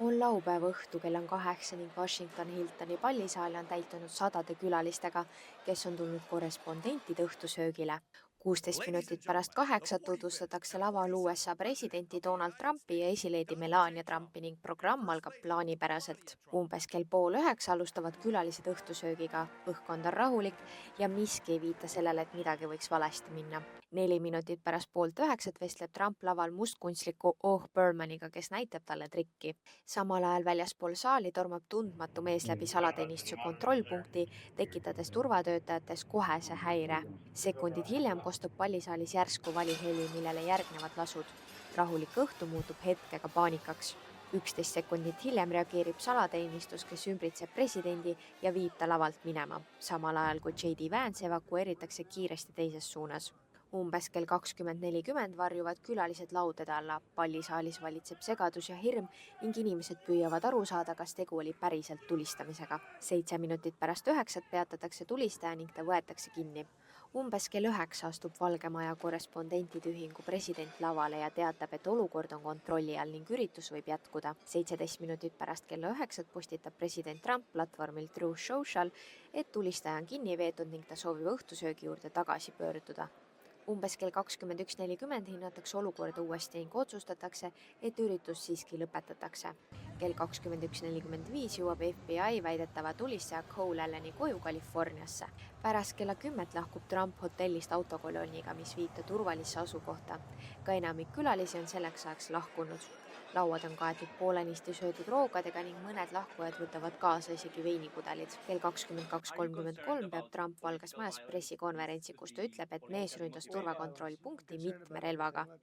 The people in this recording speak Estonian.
On laupäeva õhtu kell on 8 ning Washington Hiltoni pallisaali on täitunud sadade külalistega, kes on tulnud korrespondentide õhtusöögile. 16 minutit pärast 8 tutvustatakse laval USA presidenti Donald Trumpi ja esileedi Melania Trumpi ning programm algab plaanipäraselt. Umbes kell 8:30 alustavad külalised õhtusöögiga, õhkkond on rahulik ja miski ei viita sellele, et midagi võiks valesti minna. 4 minutit pärast 8:30 vestleb Trump laval mustkunstliku Oh Bermaniga, kes näitab talle trikki. Samal ajal väljaspool saali tormab tundmatu mees läbi salateenistuse kontrollpunkti, tekitades turvatöötajates kohese häire. Sekundid hiljem kostub pallisaalis järsku valiheli, millele järgnevad lasud. Rahulik õhtu muutub hetkega paanikaks. 11 sekundit hiljem reageerib salateenistus, kes ümbritseb presidendi ja viib ta lavalt minema, samal ajal kui J.D. Vance evakueeritakse kiiresti teises suunas. Umbes kell 20:40 varjuvad külalised laudade alla, pallisaalis valitseb segadus ja hirm ning inimesed püüavad aru saada, kas tegu oli päriselt tulistamisega. 7 minutit pärast 9 peatatakse tulistaja ning ta võetakse kinni. Umbes kell 9 astub Valge Maja korrespondentide ühingu president lavale ja teatab, et olukord on kontrolli all ning üritus võib jätkuda. 17 minutit pärast kella 9 postitab president Trump platvormil Truth Social, et tulistaja on kinni veetud ning ta soovib õhtusöögi juurde tagasi pöörduda. Umbes kell 21:40 hinnatakse olukorda uuesti ning otsustatakse, et üritus siiski lõpetatakse. Kell 21:45 jõuab FBI väidetava tulistaja Cole Alleni koju Californiasse. Pärast kella 10 lahkub Trump hotellist autokolonniga, mis viib ta turvalisse asukohta. Ka enamik külalisi on selleks ajaks lahkunud. Lauad on kaetud poolenisti söödud roogadega ning mõned lahkujad võtavad kaasa isegi veinipudelid. Kell 22:33 peab Trump Valges Majas pressikonverentsi, kus ta ütleb, et mees ründas turvakontrollpunkti mitme relvaga.